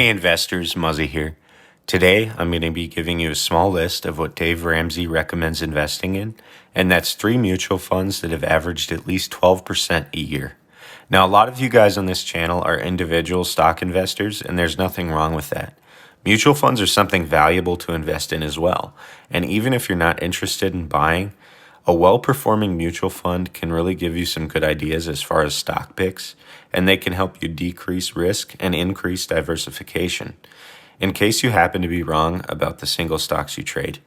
Hey investors, Muzzy here. Today I'm going to be giving you a small list of what Dave Ramsey recommends investing in, and that's 3 mutual funds that have averaged at least 12% a year. Now, a lot of you guys on this channel are individual stock investors, and there's nothing wrong with that. Mutual funds are something valuable to invest in as well, and even if you're not interested in buying, a well-performing mutual fund can really give you some good ideas as far as stock picks, and they can help you decrease risk and increase diversification, in case you happen to be wrong about the single stocks you trade.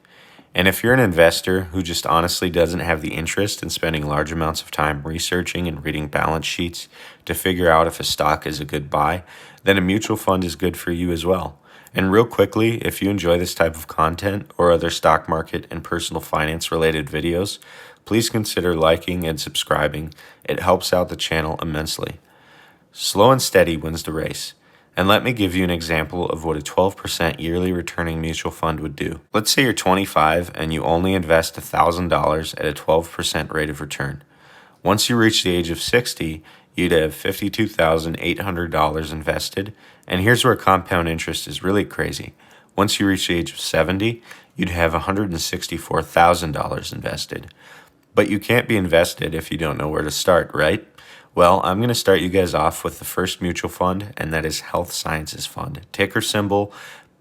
And if you're an investor who just honestly doesn't have the interest in spending large amounts of time researching and reading balance sheets to figure out if a stock is a good buy, then a mutual fund is good for you as well. And real quickly, if you enjoy this type of content or other stock market and personal finance related videos, please consider liking and subscribing. It helps out the channel immensely. Slow and steady wins the race. And let me give you an example of what a 12% yearly returning mutual fund would do. Let's say you're 25 and you only invest $1,000 at a 12% rate of return. Once you reach the age of 60, you'd have $52,800 invested, and here's where compound interest is really crazy. Once you reach the age of 70, you'd have $164,000 invested. But you can't be invested if you don't know where to start, right? Well, I'm going to start you guys off with the first mutual fund, and that is Health Sciences Fund, ticker symbol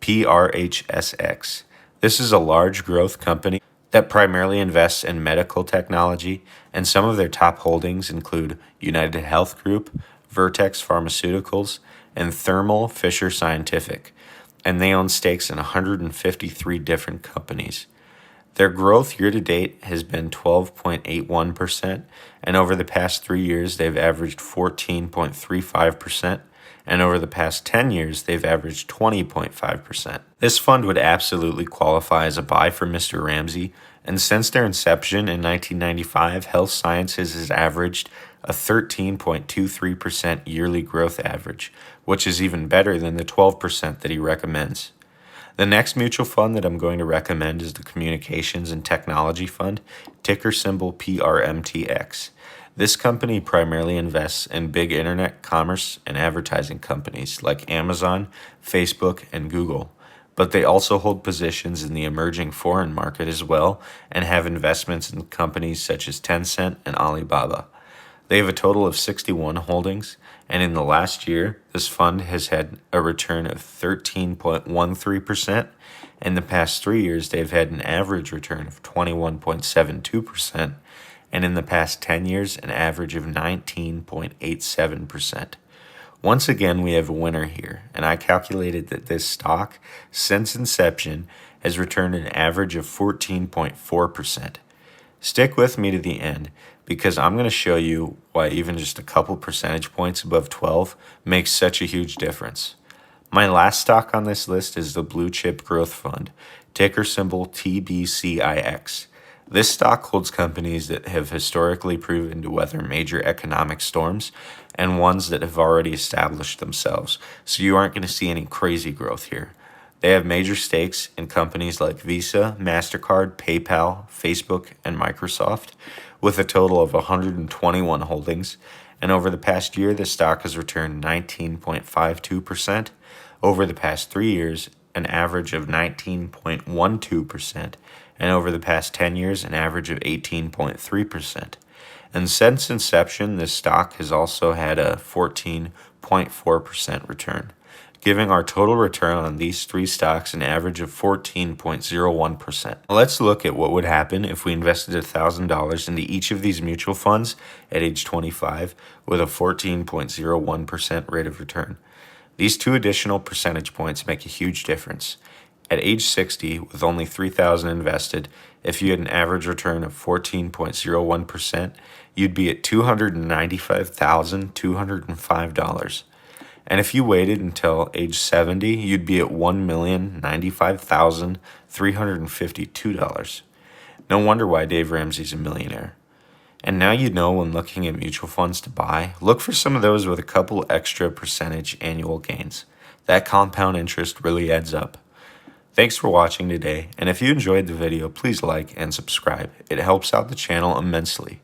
PRHSX. This is a large growth company that primarily invests in medical technology, and some of their top holdings include United Health Group, Vertex Pharmaceuticals, and Thermo Fisher Scientific, and they own stakes in 153 different companies. Their growth year to date has been 12.81%, and over the past 3 years, they've averaged 14.35%, and over the past 10 years, they've averaged 20.5%. This fund would absolutely qualify as a buy for Mr. Ramsey, and since their inception in 1995, Health Sciences has averaged a 13.23% yearly growth average, which is even better than the 12% that he recommends. The next mutual fund that I'm going to recommend is the Communications and Technology Fund, ticker symbol PRMTX. This company primarily invests in big internet commerce and advertising companies like Amazon, Facebook, and Google, but they also hold positions in the emerging foreign market as well and have investments in companies such as Tencent and Alibaba. They have a total of 61 holdings, and in the last year, this fund has had a return of 13.13%. In the past 3 years, they've had an average return of 21.72%, and in the past 10 years, an average of 19.87%. Once again, we have a winner here, and I calculated that this stock, since inception, has returned an average of 14.4%. Stick with me to the end, because I'm going to show you why even just a couple percentage points above 12 makes such a huge difference. My last stock on this list is the Blue Chip Growth Fund, ticker symbol TBCIX. This stock holds companies that have historically proven to weather major economic storms and ones that have already established themselves, so you aren't going to see any crazy growth here. They have major stakes in companies like Visa, MasterCard, PayPal, Facebook, and Microsoft, with a total of 121 holdings, and over the past year, the stock has returned 19.52%. Over the past 3 years, an average of 19.12%, and over the past 10 years, an average of 18.3%. And since inception, this stock has also had a 14.4% return, giving our total return on these 3 stocks an average of 14.01%. Let's look at what would happen if we invested $1,000 into each of these mutual funds at age 25 with a 14.01% rate of return. These 2 additional percentage points make a huge difference. At age 60, with only $3,000 invested, if you had an average return of 14.01%, you'd be at $295,205. And if you waited until age 70, you'd be at $1,095,352. No wonder why Dave Ramsey's a millionaire. And now you know when looking at mutual funds to buy, look for some of those with a couple extra percentage annual gains. That compound interest really adds up. Thanks for watching today, and if you enjoyed the video, please like and subscribe. It helps out the channel immensely.